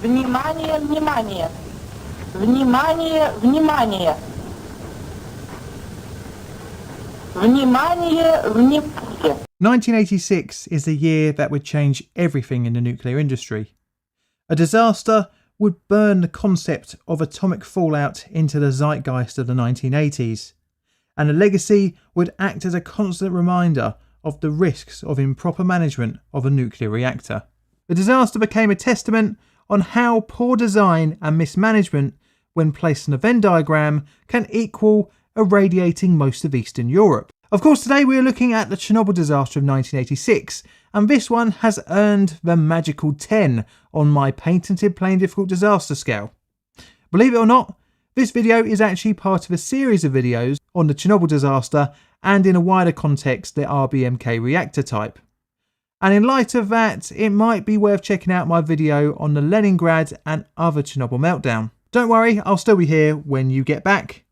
Внимание, внимание! Внимание, внимание! Внимание, внимание! 1986 is the year that would change everything in the nuclear industry. A disaster would burn the concept of atomic fallout into the zeitgeist of the 1980s, and the legacy would act as a constant reminder of the risks of improper management of a nuclear reactor. The disaster became a testament on how poor design and mismanagement, when placed in a Venn diagram, can equal irradiating most of Eastern Europe. Of course, today we are looking at the Chernobyl disaster of 1986, and this one has earned the magical 10 on my patented plain difficult disaster scale. Believe it or not, this video is actually part of a series of videos on the Chernobyl disaster and in a wider context the RBMK reactor type. And in light of that, it might be worth checking out my video on the Leningrad and other Chernobyl meltdown. Don't worry, I'll still be here when you get back.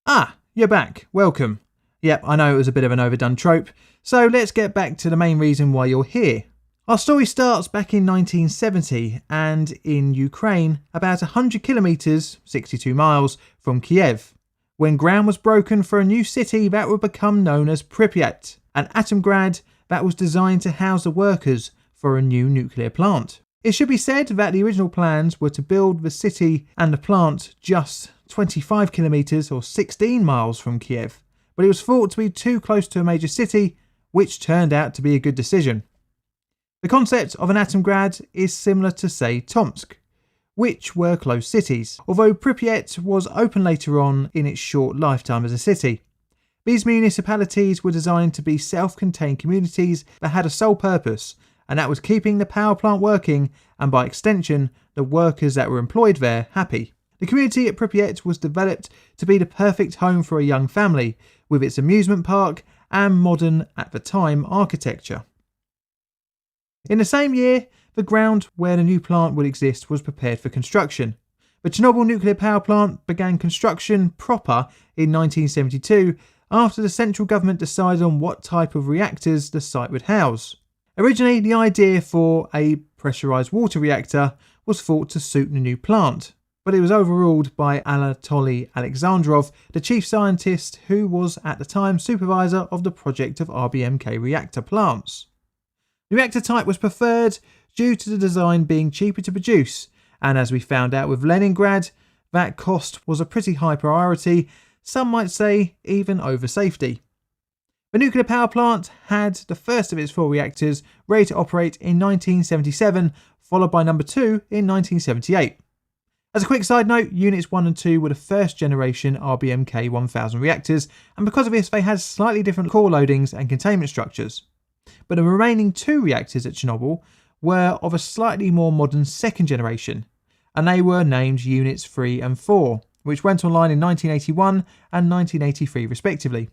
Ah, you're back. Welcome. Yep, I know it was a bit of an overdone trope, so let's get back to the main reason why you're here. Our story starts back in 1970 and in Ukraine, about 100 kilometres, 62 miles, from Kiev, when ground was broken for a new city that would become known as Pripyat, an atomgrad that was designed to house the workers for a new nuclear plant. It should be said that the original plans were to build the city and the plant just 25 kilometres or 16 miles from Kiev, but it was thought to be too close to a major city, which turned out to be a good decision. The concept of an atomgrad is similar to, say, Tomsk, which were closed cities, although Pripyat was open later on in its short lifetime as a city. These municipalities were designed to be self-contained communities that had a sole purpose, and that was keeping the power plant working and, by extension, the workers that were employed there happy. The community at Pripyat was developed to be the perfect home for a young family, with its amusement park and modern, at the time, architecture. In the same year, the ground where the new plant would exist was prepared for construction. The Chernobyl Nuclear Power Plant began construction proper in 1972 after the central government decided on what type of reactors the site would house. Originally, the idea for a pressurised water reactor was thought to suit the new plant, but it was overruled by Anatoly Alexandrov, the chief scientist who was at the time supervisor of the project of RBMK reactor plants. The reactor type was preferred due to the design being cheaper to produce, and as we found out with Leningrad, that cost was a pretty high priority, some might say even over safety. The nuclear power plant had the first of its 4 reactors ready to operate in 1977, followed by number 2 in 1978. As a quick side note, Units 1 and 2 were the first generation RBMK 1000 reactors, and because of this they had slightly different core loadings and containment structures. But the remaining 2 reactors at Chernobyl were of a slightly more modern second generation, and they were named Units 3 and 4, which went online in 1981 and 1983 respectively.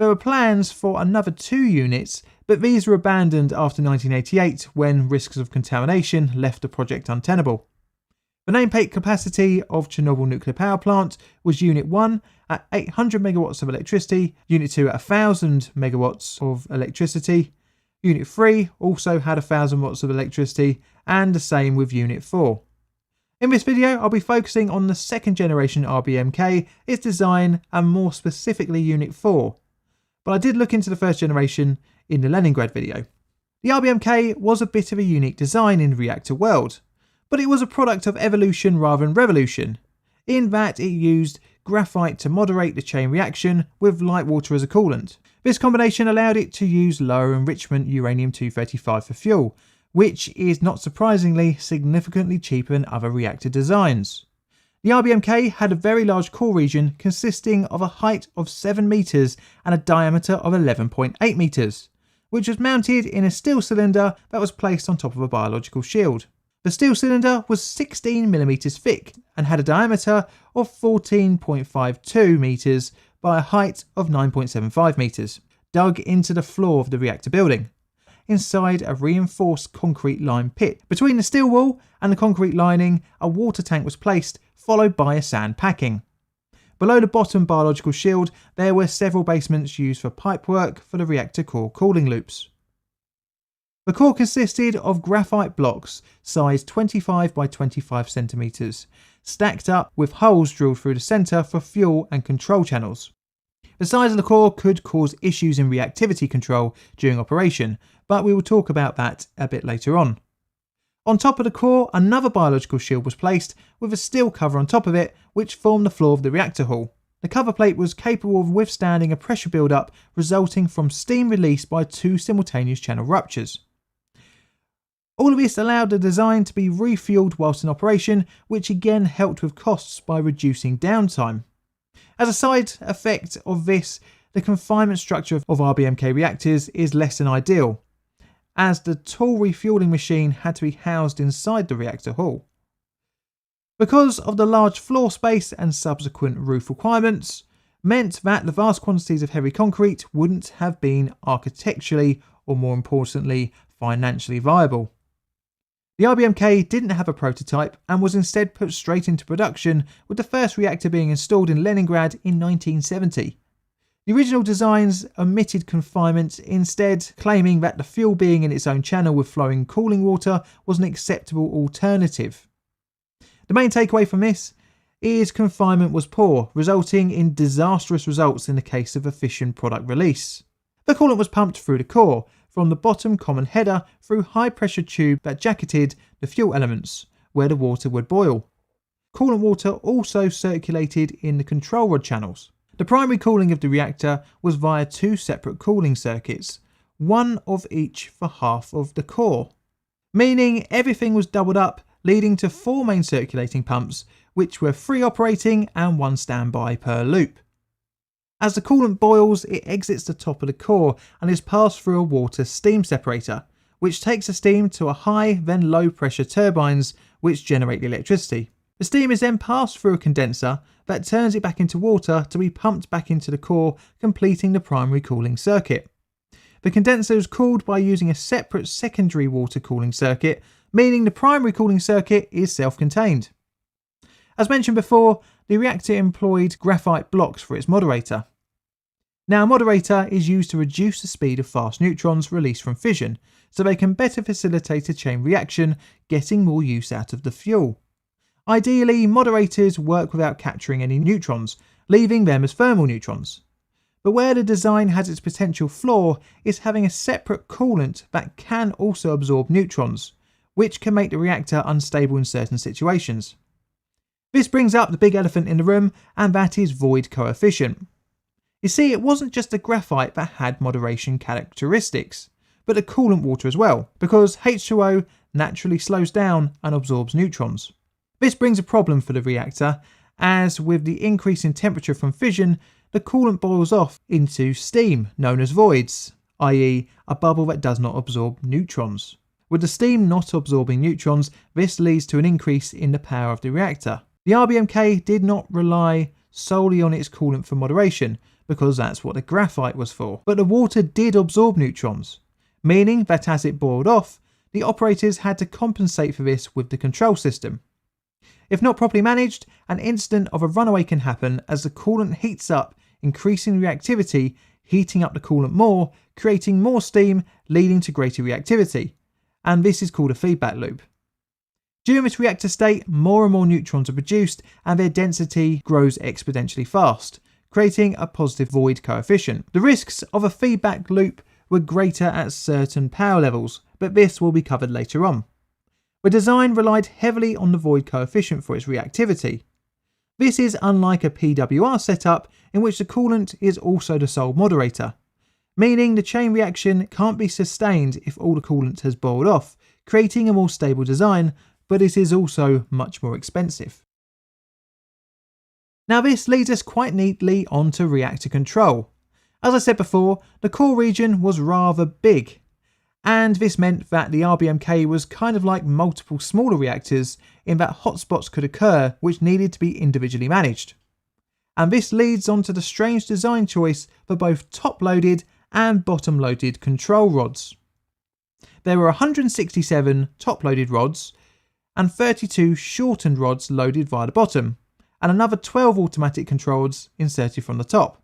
There were plans for another 2 units, but these were abandoned after 1988 when risks of contamination left the project untenable. The nameplate capacity of Chernobyl Nuclear Power Plant was Unit 1 at 800 megawatts of electricity, Unit 2 at 1000 megawatts of electricity, Unit 3 also had 1000 watts of electricity, and the same with Unit 4. In this video, I'll be focusing on the second generation RBMK, its design, and more specifically Unit 4. But I did look into the first generation in the Leningrad video. The RBMK was a bit of a unique design in the reactor world, but it was a product of evolution rather than revolution, in that it used graphite to moderate the chain reaction with light water as a coolant. This combination allowed it to use lower enrichment uranium-235 for fuel, which is not surprisingly significantly cheaper than other reactor designs. The RBMK had a very large core region consisting of a height of 7 metres and a diameter of 11.8 metres, which was mounted in a steel cylinder that was placed on top of a biological shield. The steel cylinder was 16mm thick and had a diameter of 14.52 metres by a height of 9.75 metres, dug into the floor of the reactor building, inside a reinforced concrete lime pit. Between the steel wall and the concrete lining, a water tank was placed, followed by a sand packing. Below the bottom biological shield, there were several basements used for pipework for the reactor core cooling loops. The core consisted of graphite blocks sized 25 by 25 centimeters, stacked up with holes drilled through the center for fuel and control channels. The size of the core could cause issues in reactivity control during operation, but we will talk about that a bit later on. On top of the core, another biological shield was placed with a steel cover on top of it, which formed the floor of the reactor hull. The cover plate was capable of withstanding a pressure build-up resulting from steam released by two simultaneous channel ruptures. All of this allowed the design to be refueled whilst in operation, which again helped with costs by reducing downtime. As a side effect of this, the confinement structure of RBMK reactors is less than ideal, as the tall refueling machine had to be housed inside the reactor hull. Because of the large floor space and subsequent roof requirements, meant that the vast quantities of heavy concrete wouldn't have been architecturally, or more importantly, financially viable. The RBMK didn't have a prototype and was instead put straight into production, with the first reactor being installed in Leningrad in 1970. The original designs omitted confinement, instead claiming that the fuel being in its own channel with flowing cooling water was an acceptable alternative. The main takeaway from this is confinement was poor, resulting in disastrous results in the case of efficient product release. The coolant was pumped through the core, from the bottom common header through high pressure tube that jacketed the fuel elements, where the water would boil. Coolant water also circulated in the control rod channels. The primary cooling of the reactor was via two separate cooling circuits, one of each for half of the core, meaning everything was doubled up, leading to four main circulating pumps, which were free operating and one standby per loop. As the coolant boils, it exits the top of the core and is passed through a water steam separator, which takes the steam to a high then low pressure turbines which generate the electricity. The steam is then passed through a condenser that turns it back into water to be pumped back into the core, completing the primary cooling circuit. The condenser is cooled by using a separate secondary water cooling circuit, meaning the primary cooling circuit is self-contained. As mentioned before, the reactor employed graphite blocks for its moderator. Now, a moderator is used to reduce the speed of fast neutrons released from fission, so they can better facilitate a chain reaction, getting more use out of the fuel. Ideally, moderators work without capturing any neutrons, leaving them as thermal neutrons. But where the design has its potential flaw is having a separate coolant that can also absorb neutrons, which can make the reactor unstable in certain situations. This brings up the big elephant in the room, and that is void coefficient. You see, it wasn't just the graphite that had moderation characteristics, but the coolant water as well, because H2O naturally slows down and absorbs neutrons. This brings a problem for the reactor, as with the increase in temperature from fission, the coolant boils off into steam, known as voids, i.e. a bubble that does not absorb neutrons. With the steam not absorbing neutrons, this leads to an increase in the power of the reactor. The RBMK did not rely solely on its coolant for moderation, because that's what the graphite was for, but the water did absorb neutrons, meaning that as it boiled off, the operators had to compensate for this with the control system. If not properly managed, an incident of a runaway can happen as the coolant heats up, increasing reactivity, heating up the coolant more, creating more steam, leading to greater reactivity, and this is called a feedback loop. During this reactor state, more and more neutrons are produced and their density grows exponentially fast, creating a positive void coefficient. The risks of a feedback loop were greater at certain power levels, but this will be covered later on. The design relied heavily on the void coefficient for its reactivity. This is unlike a PWR setup in which the coolant is also the sole moderator, meaning the chain reaction can't be sustained if all the coolant has boiled off, creating a more stable design, but it is also much more expensive. Now this leads us quite neatly onto reactor control. As I said before, the core region was rather big, and this meant that the RBMK was kind of like multiple smaller reactors in that hotspots could occur which needed to be individually managed. And this leads on to the strange design choice for both top-loaded and bottom-loaded control rods. There were 167 top-loaded rods and 32 shortened rods loaded via the bottom, and another 12 automatic controls inserted from the top.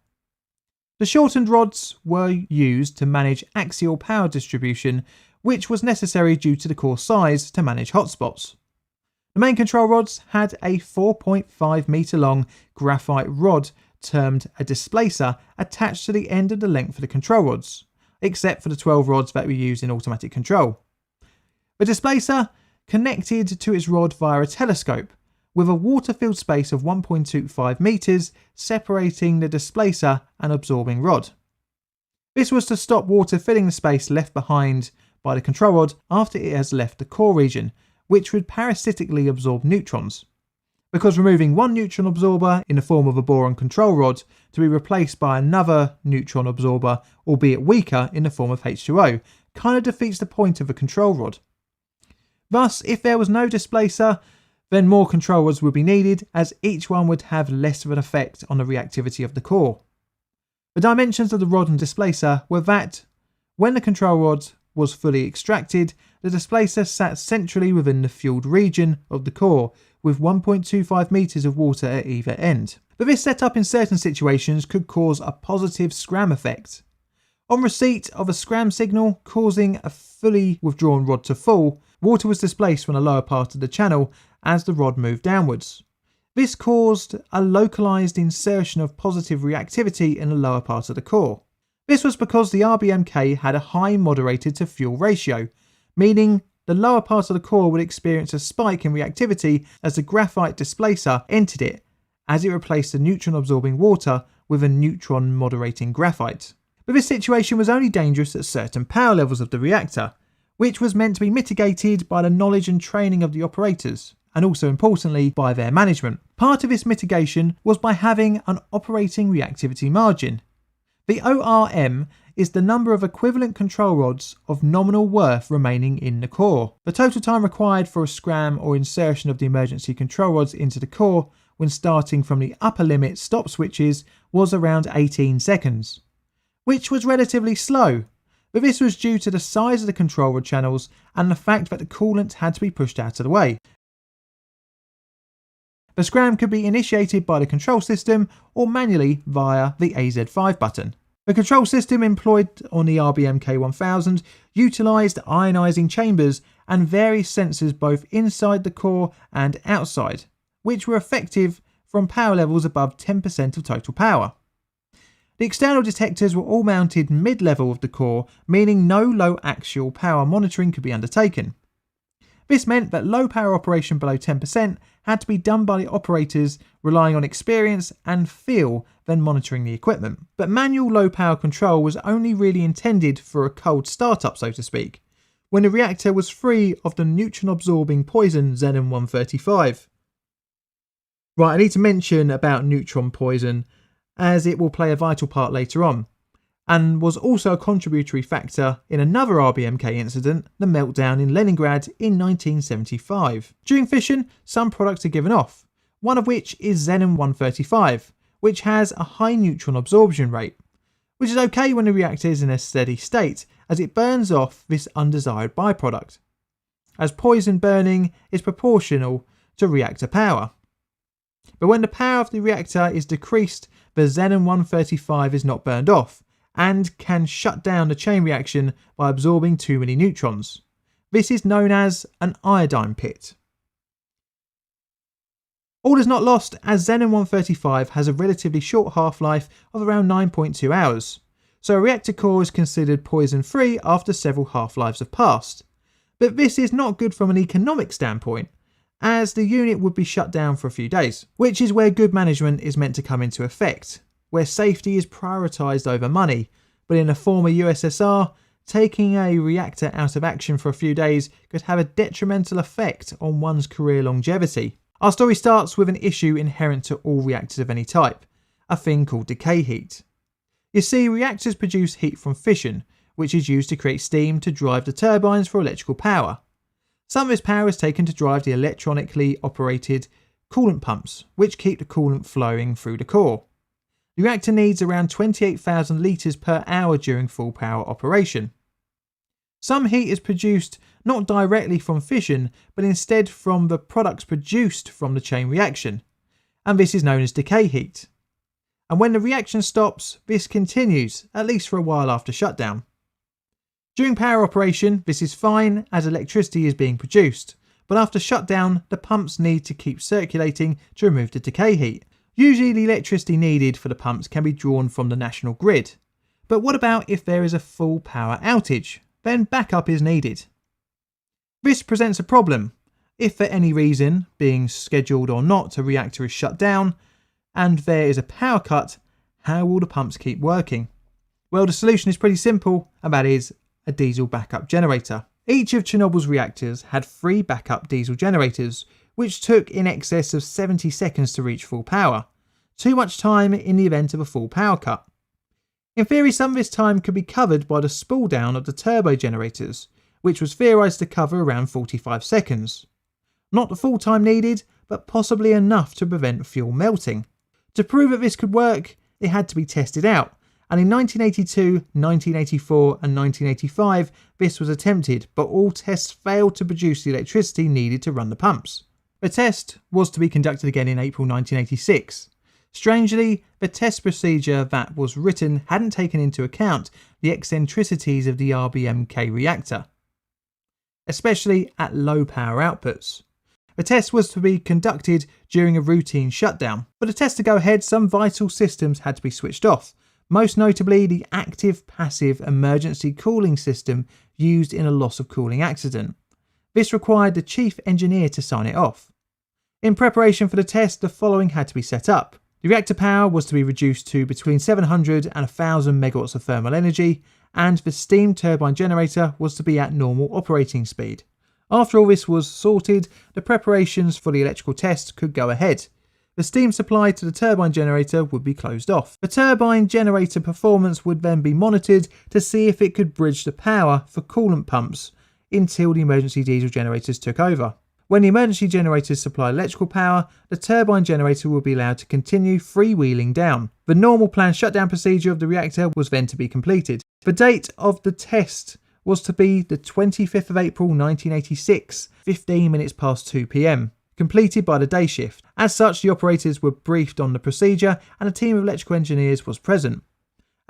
The shortened rods were used to manage axial power distribution, which was necessary due to the core size to manage hotspots. The main control rods had a 4.5 metre long graphite rod termed a displacer attached to the end of the length of the control rods, except for the 12 rods that were used in automatic control. The displacer connected to its rod via a telescope, with a water-filled space of 1.25 metres separating the displacer and absorbing rod. This was to stop water filling the space left behind by the control rod after it has left the core region, which would parasitically absorb neutrons. Because removing one neutron absorber in the form of a boron control rod to be replaced by another neutron absorber, albeit weaker, in the form of H2O, kind of defeats the point of a control rod. Thus, if there was no displacer, then more control rods would be needed, as each one would have less of an effect on the reactivity of the core. The dimensions of the rod and displacer were that, when the control rod was fully extracted, the displacer sat centrally within the fueled region of the core, with 1.25 metres of water at either end. But this setup in certain situations could cause a positive scram effect. On receipt of a scram signal causing a fully withdrawn rod to fall, water was displaced from the lower part of the channel as the rod moved downwards. This caused a localised insertion of positive reactivity in the lower part of the core. This was because the RBMK had a high moderated to fuel ratio, meaning the lower part of the core would experience a spike in reactivity as the graphite displacer entered it, as it replaced the neutron absorbing water with a neutron moderating graphite. But this situation was only dangerous at certain power levels of the reactor, which was meant to be mitigated by the knowledge and training of the operators, and also importantly by their management. Part of this mitigation was by having an operating reactivity margin. The ORM is the number of equivalent control rods of nominal worth remaining in the core. The total time required for a scram or insertion of the emergency control rods into the core when starting from the upper limit stop switches was around 18 seconds, which was relatively slow, but this was due to the size of the control rod channels and the fact that the coolant had to be pushed out of the way. The scram could be initiated by the control system or manually via the AZ5 button. The control system employed on the RBMK-1000 utilised ionising chambers and various sensors both inside the core and outside, which were effective from power levels above 10% of total power. The external detectors were all mounted mid-level of the core, meaning no low axial power monitoring could be undertaken. This meant that low power operation below 10% had to be done by the operators relying on experience and feel when monitoring the equipment. But manual low power control was only really intended for a cold startup, so to speak, when the reactor was free of the neutron absorbing poison xenon-135. Right, I need to mention about neutron poison, as it will play a vital part later on, and was also a contributory factor in another RBMK incident, the meltdown in Leningrad in 1975. During fission, some products are given off, one of which is xenon-135, which has a high neutron absorption rate, which is okay when the reactor is in a steady state, as it burns off this undesired byproduct, as poison burning is proportional to reactor power. But when the power of the reactor is decreased, the xenon-135 is not burned off, and can shut down the chain reaction by absorbing too many neutrons. This is known as an iodine pit. All is not lost, as xenon-135 has a relatively short half-life of around 9.2 hours, so a reactor core is considered poison-free after several half-lives have passed. But this is not good from an economic standpoint, as the unit would be shut down for a few days, which is where good management is meant to come into effect, where safety is prioritised over money, but in a former USSR, taking a reactor out of action for a few days could have a detrimental effect on one's career longevity. Our story starts with an issue inherent to all reactors of any type, a thing called decay heat. You see, reactors produce heat from fission, which is used to create steam to drive the turbines for electrical power. Some of this power is taken to drive the electronically operated coolant pumps, which keep the coolant flowing through the core. The reactor needs around 28,000 litres per hour during full power operation. Some heat is produced not directly from fission, but instead from the products produced from the chain reaction, and this is known as decay heat. And when the reaction stops, this continues, at least for a while after shutdown. During power operation, this is fine as electricity is being produced, but after shutdown, the pumps need to keep circulating to remove the decay heat. Usually the electricity needed for the pumps can be drawn from the national grid. But what about if there is a full power outage? Then backup is needed. This presents a problem. If for any reason, being scheduled or not, a reactor is shut down and there is a power cut, how will the pumps keep working? Well, the solution is pretty simple, and that is a diesel backup generator. Each of Chernobyl's reactors had 3 backup diesel generators, which took in excess of 70 seconds to reach full power. Too much time in the event of a full power cut. In theory, some of this time could be covered by the spool down of the turbo generators, which was theorised to cover around 45 seconds. Not the full time needed, but possibly enough to prevent fuel melting. To prove that this could work, it had to be tested out, and in 1982, 1984 and 1985 this was attempted, but all tests failed to produce the electricity needed to run the pumps. The test was to be conducted again in April 1986. Strangely, the test procedure that was written hadn't taken into account the eccentricities of the RBMK reactor, especially at low power outputs. The test was to be conducted during a routine shutdown. For the test to go ahead, some vital systems had to be switched off, most notably the active-passive emergency cooling system used in a loss of cooling accident. This required the chief engineer to sign it off. In preparation for the test, the following had to be set up. The reactor power was to be reduced to between 700 and 1000 megawatts of thermal energy, and the steam turbine generator was to be at normal operating speed. After all this was sorted, the preparations for the electrical test could go ahead. The steam supply to the turbine generator would be closed off. The turbine generator performance would then be monitored to see if it could bridge the power for coolant pumps until the emergency diesel generators took over. When the emergency generators supply electrical power, the turbine generator will be allowed to continue freewheeling down. The normal planned shutdown procedure of the reactor was then to be completed. The date of the test was to be the 25th of April 1986, 15 minutes past 2 p.m, completed by the day shift. As such, the operators were briefed on the procedure and a team of electrical engineers was present.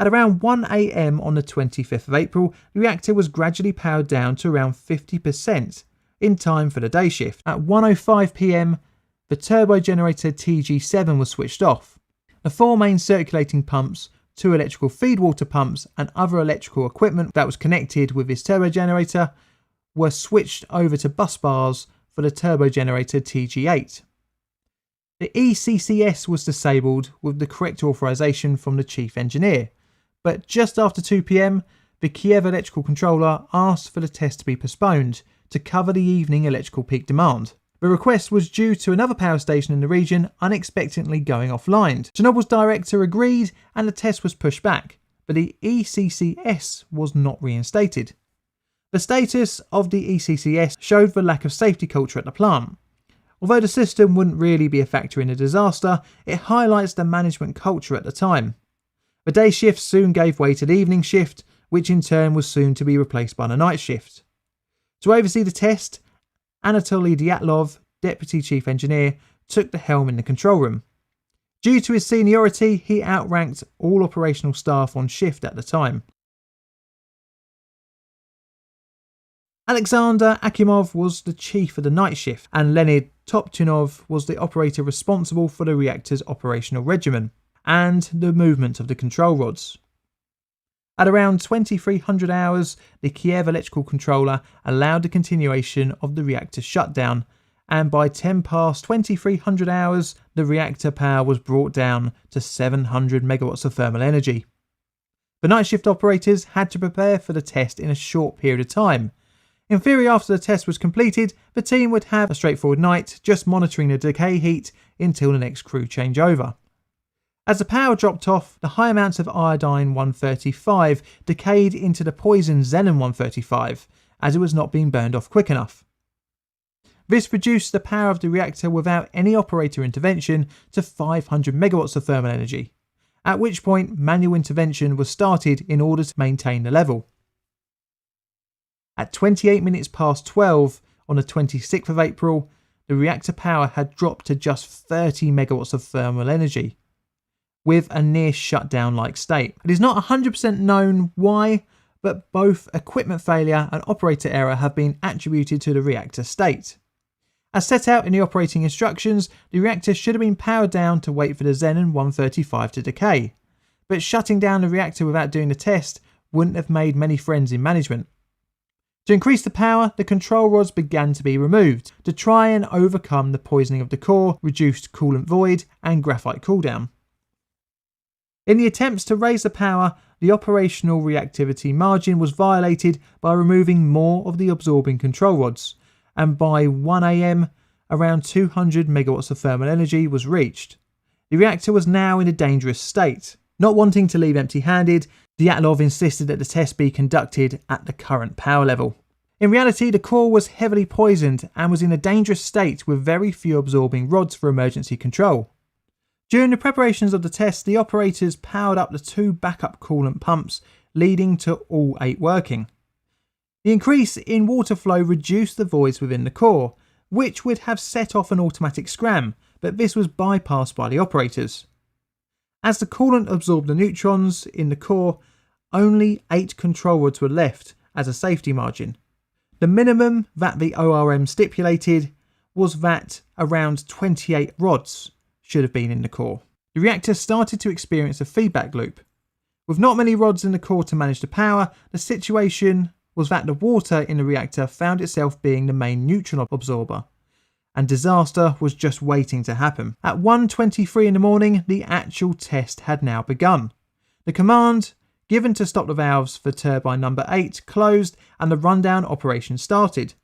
At around 1 a.m. on the 25th of April, the reactor was gradually powered down to around 50%. In time for the day shift. At 1:05 p.m, the turbo generator TG7 was switched off. The 4 main circulating pumps, 2 electrical feed water pumps and other electrical equipment that was connected with this turbo generator were switched over to bus bars for the turbo generator TG8. The ECCS was disabled with the correct authorization from the chief engineer, but just after 2 p.m, the Kiev electrical controller asked for the test to be postponed to cover the evening electrical peak demand. The request was due to another power station in the region unexpectedly going offline. Chernobyl's director agreed and the test was pushed back, but the ECCS was not reinstated. The status of the ECCS showed the lack of safety culture at the plant. Although the system wouldn't really be a factor in a disaster, it highlights the management culture at the time. The day shift soon gave way to the evening shift, which in turn was soon to be replaced by the night shift. To oversee the test, Anatoly Dyatlov, Deputy Chief Engineer, took the helm in the control room. Due to his seniority, he outranked all operational staff on shift at the time. Alexander Akimov was the chief of the night shift, and Leonid Toptunov was the operator responsible for the reactor's operational regimen and the movement of the control rods. At around 2300 hours, the Kiev electrical controller allowed the continuation of the reactor shutdown, and by 10 past 2300 hours, the reactor power was brought down to 700 megawatts of thermal energy. The night shift operators had to prepare for the test in a short period of time. In theory, after the test was completed, the team would have a straightforward night, just monitoring the decay heat until the next crew changeover. As the power dropped off, the high amounts of iodine-135 decayed into the poison xenon-135, as it was not being burned off quick enough. This reduced the power of the reactor without any operator intervention to 500 megawatts of thermal energy, at which point manual intervention was started in order to maintain the level. At 28 minutes past 12 on the 26th of April, the reactor power had dropped to just 30 megawatts of thermal energy, with a near shutdown-like state. It is not 100% known why, but both equipment failure and operator error have been attributed to the reactor state. As set out in the operating instructions, the reactor should have been powered down to wait for the xenon 135 to decay, but shutting down the reactor without doing the test wouldn't have made many friends in management. To increase the power, the control rods began to be removed to try and overcome the poisoning of the core, reduced coolant void and graphite cooldown. In the attempts to raise the power, the operational reactivity margin was violated by removing more of the absorbing control rods, and by 1 AM around 200 megawatts of thermal energy was reached. The reactor was now in a dangerous state. Not wanting to leave empty-handed, Dyatlov insisted that the test be conducted at the current power level. In reality, the core was heavily poisoned and was in a dangerous state with very few absorbing rods for emergency control. During the preparations of the test, the operators powered up the 2 backup coolant pumps, leading to all 8 working. The increase in water flow reduced the voids within the core, which would have set off an automatic scram, but this was bypassed by the operators. As the coolant absorbed the neutrons in the core, only 8 control rods were left as a safety margin. The minimum that the ORM stipulated was that around 28 rods should have been in the core. The reactor started to experience a feedback loop. With not many rods in the core to manage the power, the situation was that the water in the reactor found itself being the main neutron absorber, and disaster was just waiting to happen. At 1:23 in the morning, the actual test had now begun. The command given to stop the valves for turbine number 8 closed and the rundown operation started.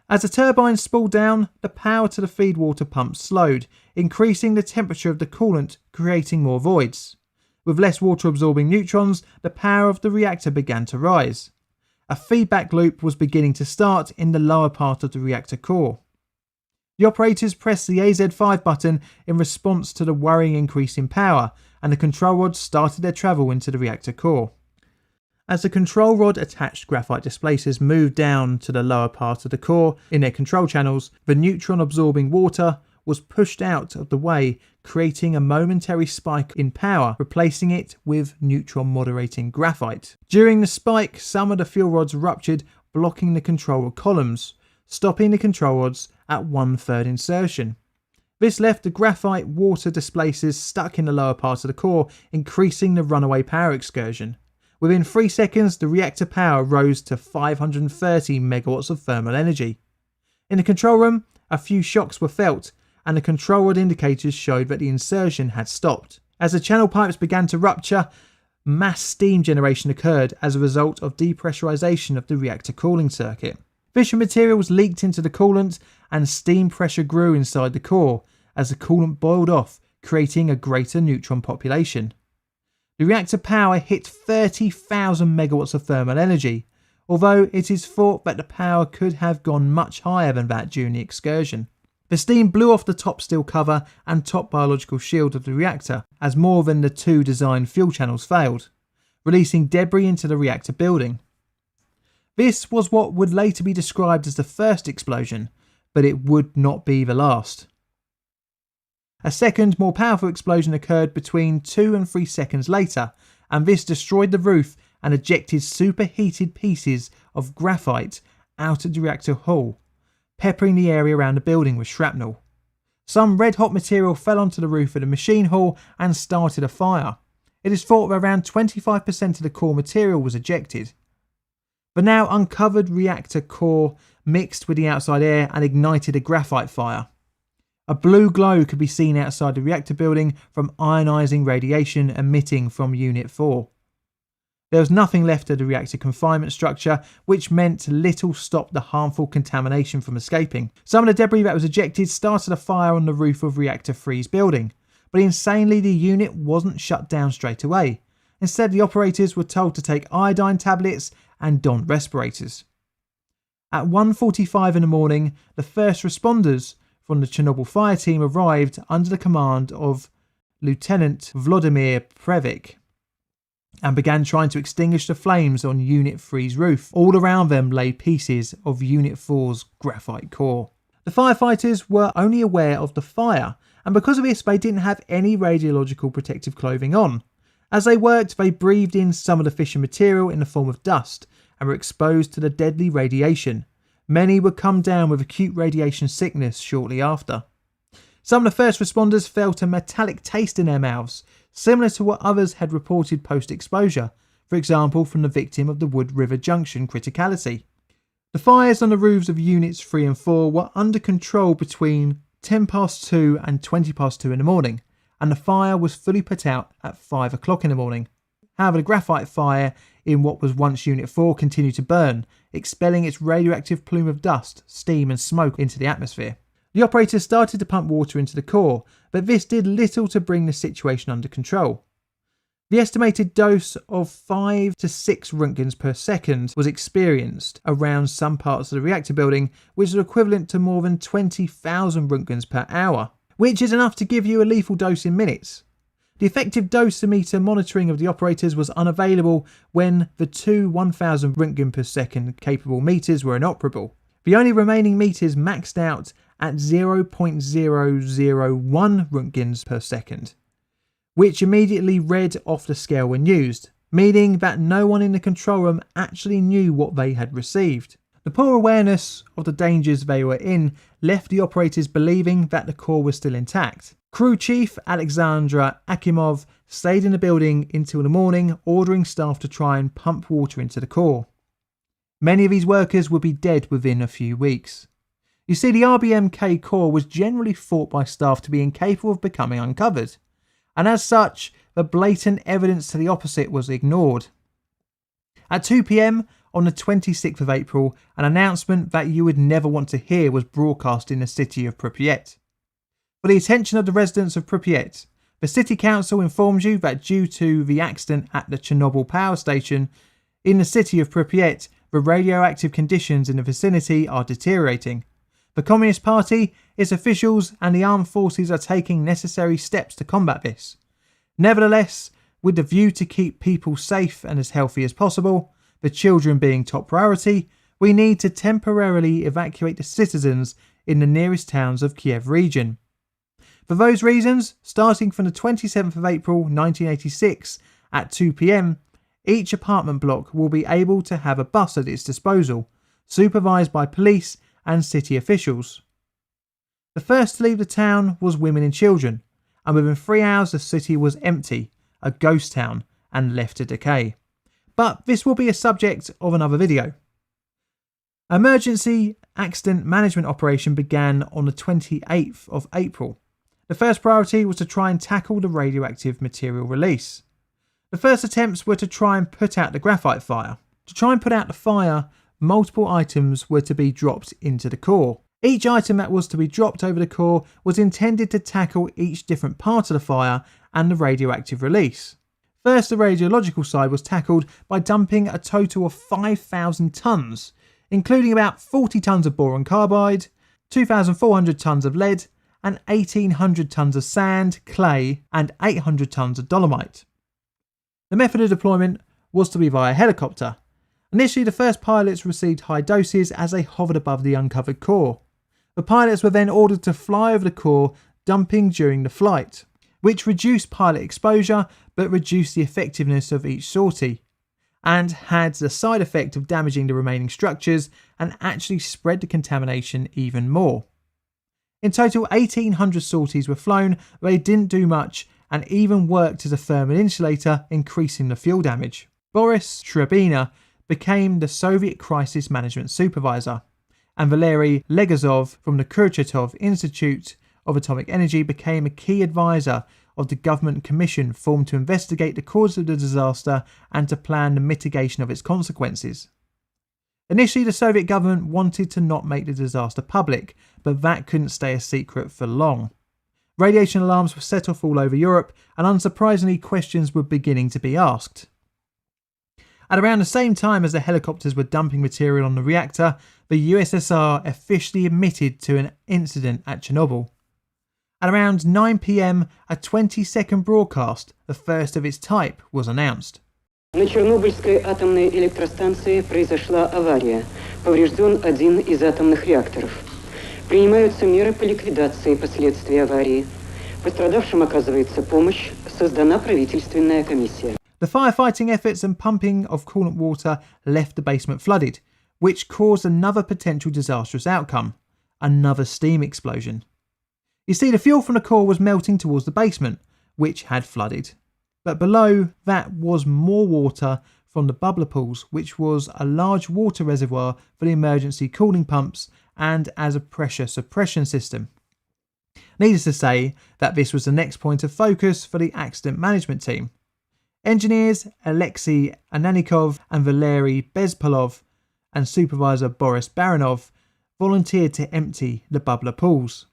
As the turbine spooled down, the power to the feed water pump slowed, increasing the temperature of the coolant, creating more voids. With less water absorbing neutrons, the power of the reactor began to rise. A feedback loop was beginning to start in the lower part of the reactor core. The operators pressed the AZ5 button in response to the worrying increase in power, and the control rods started their travel into the reactor core. As the control rod attached graphite displacers moved down to the lower part of the core in their control channels, the neutron absorbing water was pushed out of the way, creating a momentary spike in power, replacing it with neutron moderating graphite. During the spike, some of the fuel rods ruptured, blocking the control rod columns, stopping the control rods at 1/3 insertion. This left the graphite water displacers stuck in the lower part of the core, increasing the runaway power excursion. Within 3 seconds, the reactor power rose to 530 megawatts of thermal energy. In the control room, a few shocks were felt, and the control rod indicators showed that the insertion had stopped. As the channel pipes began to rupture, mass steam generation occurred as a result of depressurization of the reactor cooling circuit. Fission materials leaked into the coolant, and steam pressure grew inside the core as the coolant boiled off, creating a greater neutron population. The reactor power hit 30,000 megawatts of thermal energy, although it is thought that the power could have gone much higher than that during the excursion. The steam blew off the top steel cover and top biological shield of the reactor as more than the 2 designed fuel channels failed, releasing debris into the reactor building. This was what would later be described as the first explosion, but it would not be the last. A second, more powerful explosion occurred between 2 and 3 seconds later, and this destroyed the roof and ejected superheated pieces of graphite out of the reactor hull, peppering the area around the building with shrapnel. Some red-hot material fell onto the roof of the machine hall and started a fire. It is thought that around 25% of the core material was ejected. The now uncovered reactor core mixed with the outside air and ignited a graphite fire. A blue glow could be seen outside the reactor building from ionizing radiation emitting from Unit 4. There was nothing left of the reactor confinement structure, which meant little stopped the harmful contamination from escaping. Some of the debris that was ejected started a fire on the roof of Reactor 3's building, but insanely the unit wasn't shut down straight away. Instead, the operators were told to take iodine tablets and don respirators. At 1:45 in the morning, the first responders from the Chernobyl fire team arrived under the command of Lieutenant Vladimir Pripyat and began trying to extinguish the flames on Unit 3's roof. All around them lay pieces of Unit 4's graphite core. The firefighters were only aware of the fire, and because of this they didn't have any radiological protective clothing on, As they worked, they breathed in some of the fission material in the form of dust and were exposed to the deadly radiation. Many would come down with acute radiation sickness shortly after. Some of the first responders felt a metallic taste in their mouths, similar to what others had reported post-exposure, for example from the victim of the Wood River Junction criticality. The fires on the roofs of Units 3 and 4 were under control between 2:10 and 2:20 in the morning, and the fire was fully put out at 5 o'clock in the morning. However, the graphite fire in what was once Unit 4 continued to burn, expelling its radioactive plume of dust, steam and smoke into the atmosphere. The operators started to pump water into the core, but this did little to bring the situation under control. The estimated dose of 5 to 6 Röntgens per second was experienced around some parts of the reactor building, which is equivalent to more than 20,000 Röntgens per hour, which is enough to give you a lethal dose in minutes. The effective dosimeter monitoring of the operators was unavailable when the two 1000 Röntgen per second capable meters were inoperable. The only remaining meters maxed out at 0.001 Röntgens per second, which immediately read off the scale when used, meaning that no one in the control room actually knew what they had received. The poor awareness of the dangers they were in left the operators believing that the core was still intact. Crew Chief Alexandra Akimov stayed in the building until the morning, ordering staff to try and pump water into the core. Many of these workers would be dead within a few weeks. You see, the RBMK core was generally thought by staff to be incapable of becoming uncovered, and as such, the blatant evidence to the opposite was ignored. At 2 p.m. on the 26th of April, an announcement that you would never want to hear was broadcast in the city of Pripyat. For the attention of the residents of Pripyat, the city council informs you that due to the accident at the Chernobyl power station in the city of Pripyat, the radioactive conditions in the vicinity are deteriorating. The Communist Party, its officials and the armed forces are taking necessary steps to combat this. Nevertheless, with the view to keep people safe and as healthy as possible, the children being top priority, we need to temporarily evacuate the citizens in the nearest towns of Kiev region. For those reasons, starting from the 27th of April 1986 at 2 p.m, each apartment block will be able to have a bus at its disposal, supervised by police and city officials. The first to leave the town was women and children, and within 3 hours the city was empty, a ghost town, and left to decay. But this will be a subject of another video. Emergency accident management operation began on the 28th of April. The first priority was to try and tackle the radioactive material release. The first attempts were to try and put out the graphite fire. To try and put out the fire, multiple items were to be dropped into the core. Each item that was to be dropped over the core was intended to tackle each different part of the fire and the radioactive release. First, the radiological side was tackled by dumping a total of 5,000 tonnes, including about 40 tonnes of boron carbide, 2,400 tonnes of lead, and 1,800 tonnes of sand, clay, and 800 tonnes of dolomite. The method of deployment was to be via helicopter. Initially, the first pilots received high doses as they hovered above the uncovered core. The pilots were then ordered to fly over the core, dumping during the flight, which reduced pilot exposure but reduced the effectiveness of each sortie, and had the side effect of damaging the remaining structures and actually spread the contamination even more. In total, 1,800 sorties were flown, but they didn't do much and even worked as a thermal insulator, increasing the fuel damage. Boris Trebina became the Soviet Crisis Management Supervisor, and Valery Legazov from the Kurchatov Institute of Atomic Energy became a key advisor of the government commission formed to investigate the cause of the disaster and to plan the mitigation of its consequences. Initially, the Soviet government wanted to not make the disaster public, but that couldn't stay a secret for long. Radiation alarms were set off all over Europe, and unsurprisingly, questions were beginning to be asked. At around the same time as the helicopters were dumping material on the reactor, the USSR officially admitted to an incident at Chernobyl. At around 9 p.m, a 20-second broadcast, the first of its type, was announced. На Чернобыльской атомной электростанции произошла авария. Поврежден один из атомных реакторов. Принимаются меры по ликвидации последствий аварии. Пострадавшим оказывается помощь Создана правительственная комиссия. The firefighting efforts and pumping of coolant water left the basement flooded, which caused another potential disastrous outcome, another steam explosion. You see, the fuel from the core was melting towards the basement, which had flooded. But below that was more water from the bubbler pools, which was a large water reservoir for the emergency cooling pumps and as a pressure suppression system. Needless to say that this was the next point of focus for the accident management team. Engineers Alexei Ananikov and Valery Bezpolov and supervisor Boris Baranov volunteered to empty the bubbler pools.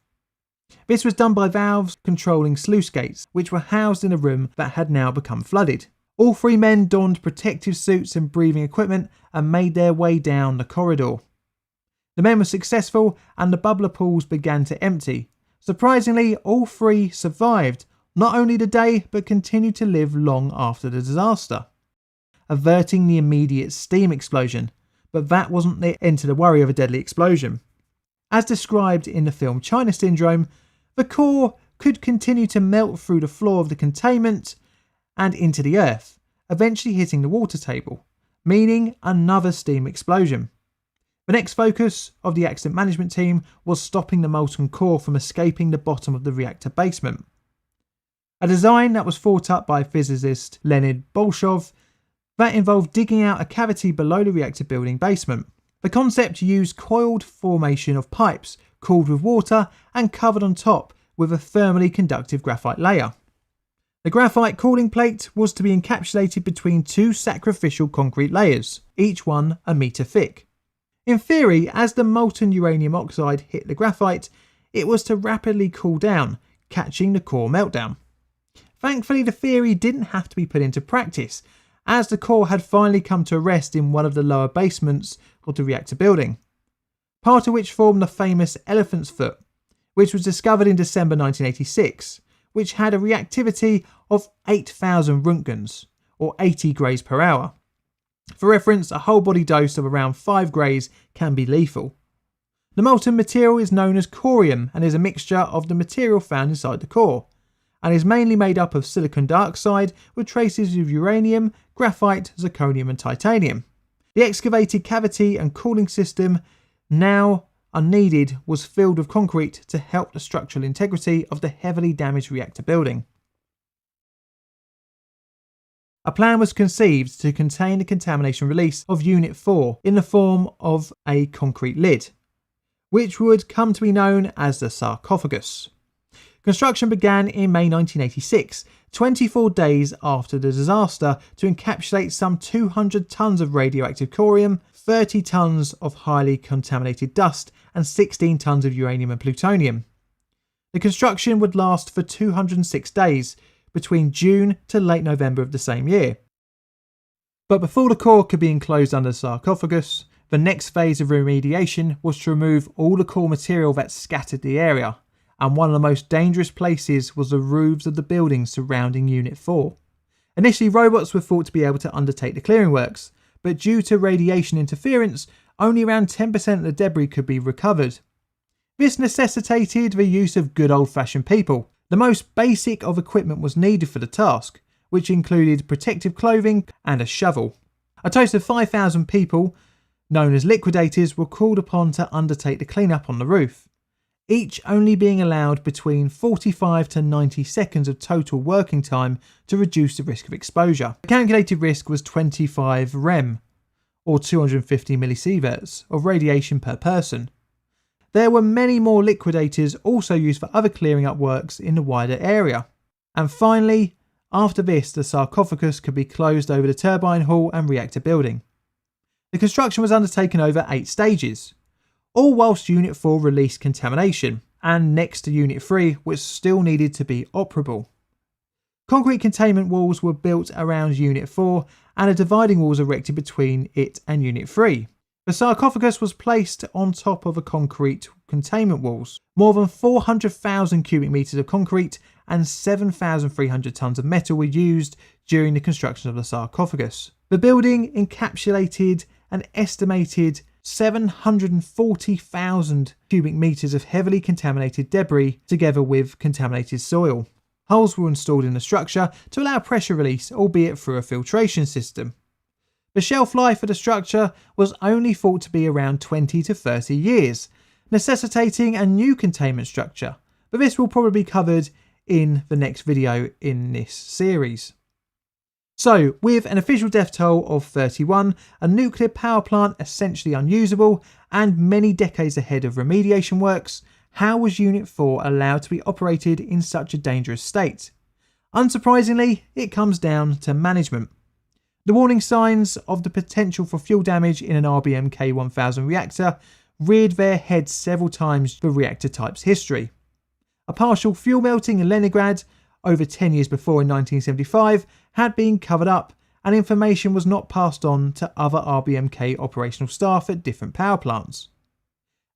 This was done by valves controlling sluice gates, which were housed in a room that had now become flooded. All three men donned protective suits and breathing equipment and made their way down the corridor. The men were successful and the bubbler pools began to empty. Surprisingly, all three survived, not only the day but continued to live long after the disaster, averting the immediate steam explosion. But that wasn't the end to the worry of a deadly explosion. As described in the film China Syndrome, the core could continue to melt through the floor of the containment and into the earth, eventually hitting the water table, meaning another steam explosion. The next focus of the accident management team was stopping the molten core from escaping the bottom of the reactor basement. A design that was thought up by physicist Leonid Bolshov that involved digging out a cavity below the reactor building basement. The concept used coiled formation of pipes cooled with water and covered on top with a thermally conductive graphite layer. The graphite cooling plate was to be encapsulated between two sacrificial concrete layers, each one a metre thick. In theory, as the molten uranium oxide hit the graphite, it was to rapidly cool down, catching the core meltdown. Thankfully, the theory didn't have to be put into practice, as the core had finally come to rest in one of the lower basements of the reactor building, part of which formed the famous Elephant's Foot, which was discovered in December 1986, which had a reactivity of 8,000 roentgens, or 80 grays per hour. For reference, a whole body dose of around 5 grays can be lethal. The molten material is known as corium and is a mixture of the material found inside the core, and is mainly made up of silicon dioxide with traces of uranium, graphite, zirconium and titanium. The excavated cavity and cooling system, now unneeded, was filled with concrete to help the structural integrity of the heavily damaged reactor building. A plan was conceived to contain the contamination release of Unit 4 in the form of a concrete lid, which would come to be known as the sarcophagus. Construction began in May 1986, 24 days after the disaster, to encapsulate some 200 tonnes of radioactive corium, 30 tonnes of highly contaminated dust, and 16 tonnes of uranium and plutonium. The construction would last for 206 days, between June to late November of the same year. But before the core could be enclosed under the sarcophagus, the next phase of remediation was to remove all the core material that scattered the area, and one of the most dangerous places was the roofs of the buildings surrounding Unit 4. Initially, robots were thought to be able to undertake the clearing works, but due to radiation interference, only around 10% of the debris could be recovered. This necessitated the use of good old-fashioned people. The most basic of equipment was needed for the task, which included protective clothing and a shovel. A total of 5,000 people, known as liquidators, were called upon to undertake the cleanup on the roof, each only being allowed between 45 to 90 seconds of total working time to reduce the risk of exposure. The calculated risk was 25 rem, or 250 millisieverts, of radiation per person. There were many more liquidators also used for other clearing up works in the wider area. And finally, after this, the sarcophagus could be closed over the turbine hall and reactor building. The construction was undertaken over 8 stages, all whilst Unit 4 released contamination, and next to Unit 3, which still needed to be operable. Concrete containment walls were built around Unit 4 and a dividing wall was erected between it and Unit 3. The sarcophagus was placed on top of a concrete containment walls. More than 400,000 cubic metres of concrete and 7,300 tonnes of metal were used during the construction of the sarcophagus. The building encapsulated an estimated 740,000 cubic metres of heavily contaminated debris together with contaminated soil. Holes were installed in the structure to allow pressure release, albeit through a filtration system. The shelf life of the structure was only thought to be around 20 to 30 years, necessitating a new containment structure, but this will probably be covered in the next video in this series. So, with an official death toll of 31, a nuclear power plant essentially unusable, and many decades ahead of remediation works, how was Unit 4 allowed to be operated in such a dangerous state? Unsurprisingly, it comes down to management. The warning signs of the potential for fuel damage in an RBMK-1000 reactor reared their heads several times through the reactor type's history. A partial fuel melting in Leningrad over 10 years before in 1975 had been covered up, and information was not passed on to other RBMK operational staff at different power plants.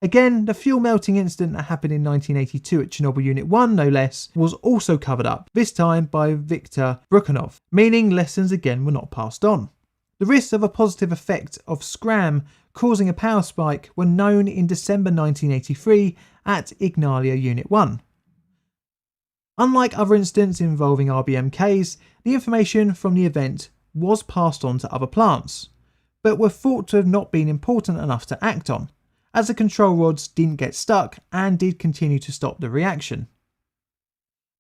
Again, the fuel melting incident that happened in 1982 at Chernobyl Unit 1, no less, was also covered up, this time by Viktor Brukhanov, meaning lessons again were not passed on. The risks of a positive effect of scram causing a power spike were known in December 1983 at Ignalia Unit 1. Unlike other incidents involving RBMKs, the information from the event was passed on to other plants, but were thought to have not been important enough to act on, as the control rods didn't get stuck and did continue to stop the reaction.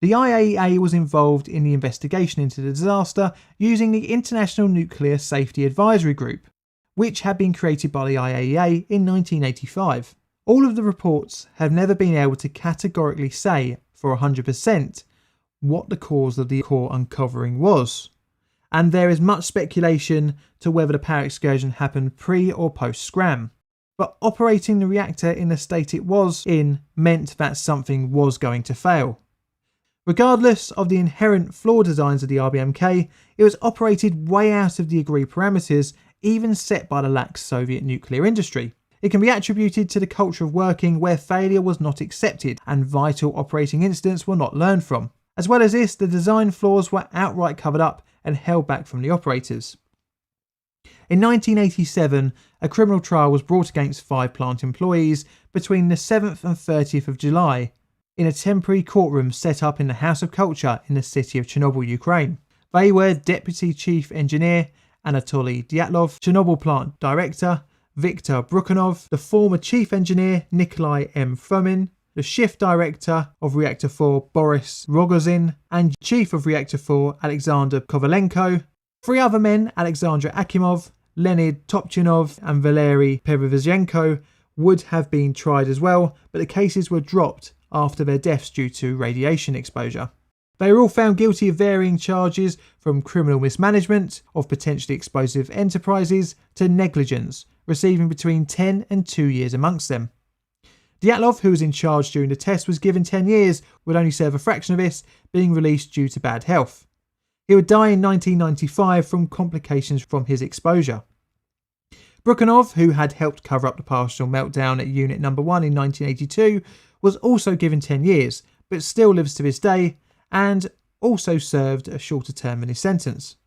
The IAEA was involved in the investigation into the disaster using the International Nuclear Safety Advisory Group, which had been created by the IAEA in 1985. All of the reports have never been able to categorically say for 100% what the cause of the core uncovering was, and there is much speculation to whether the power excursion happened pre or post scram. But operating the reactor in the state it was in meant that something was going to fail. Regardless of the inherent flawed designs of the RBMK, it was operated way out of the agreed parameters even set by the lax Soviet nuclear industry. It can be attributed to the culture of working where failure was not accepted and vital operating incidents were not learned from. As well as this, the design flaws were outright covered up and held back from the operators. In 1987, a criminal trial was brought against 5 plant employees between the 7th and 30th of July in a temporary courtroom set up in the House of Culture in the city of Chernobyl, Ukraine. They were Deputy Chief Engineer Anatoly Dyatlov, Chernobyl Plant Director Viktor Brukhanov, the former Chief Engineer Nikolai M. Fomin, the Shift Director of Reactor 4 Boris Rogozin, and Chief of Reactor 4 Alexander Kovalenko. 3 other men, Alexander Akimov, Leonid Topchinov and Valery Perevizhenko, would have been tried as well, but the cases were dropped after their deaths due to radiation exposure. They were all found guilty of varying charges from criminal mismanagement of potentially explosive enterprises to negligence, receiving between 10 and 2 years amongst them. Dyatlov, who was in charge during the test, was given 10 years, would only serve a fraction of this, being released due to bad health. He would die in 1995 from complications from his exposure. Brukhanov, who had helped cover up the partial meltdown at Unit No. 1 in 1982, was also given 10 years, but still lives to this day, and also served a shorter term than his sentence.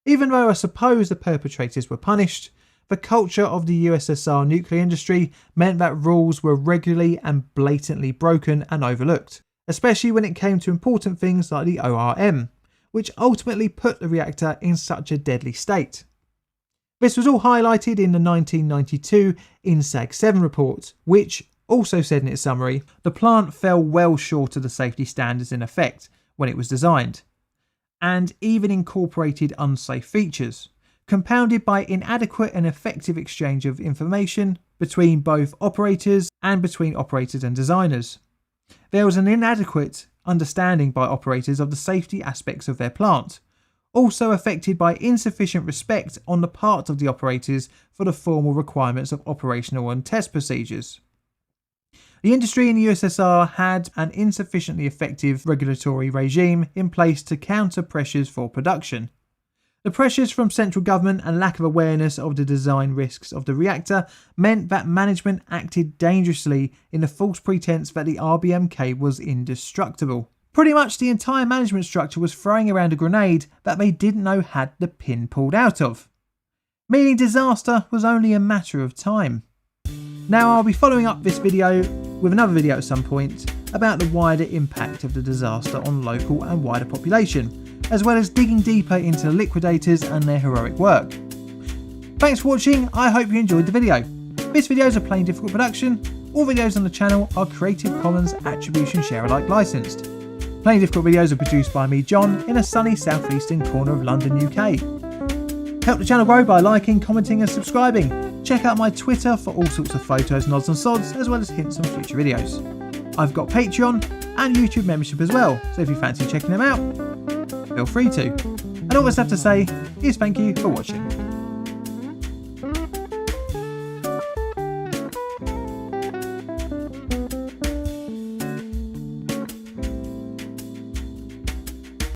Even though I suppose the perpetrators were punished, the culture of the USSR nuclear industry meant that rules were regularly and blatantly broken and overlooked, especially when it came to important things like the ORM, which ultimately put the reactor in such a deadly state. This was all highlighted in the 1992 INSAG 7 report, which also said in its summary, the plant fell well short of the safety standards in effect when it was designed, and even incorporated unsafe features, compounded by inadequate and effective exchange of information between both operators and between operators and designers. There was an inadequate understanding by operators of the safety aspects of their plant, also affected by insufficient respect on the part of the operators for the formal requirements of operational and test procedures. The industry in the USSR had an insufficiently effective regulatory regime in place to counter pressures for production. The pressures from central government and lack of awareness of the design risks of the reactor meant that management acted dangerously in the false pretense that the RBMK was indestructible. Pretty much the entire management structure was throwing around a grenade that they didn't know had the pin pulled out of, meaning disaster was only a matter of time. Now I'll be following up this video with another video at some point about the wider impact of the disaster on local and wider population, as well as digging deeper into the liquidators and their heroic work. Thanks for watching, I hope you enjoyed the video. This video is a Plain Difficult production. All videos on the channel are Creative Commons Attribution Share Alike licensed. Plain Difficult videos are produced by me, John, in a sunny southeastern corner of London, UK. Help the channel grow by liking, commenting and subscribing. Check out my Twitter for all sorts of photos, nods and sods, as well as hints on future videos. I've got Patreon and YouTube membership as well, so if you fancy checking them out, feel free to. And all that's left to say is thank you for watching.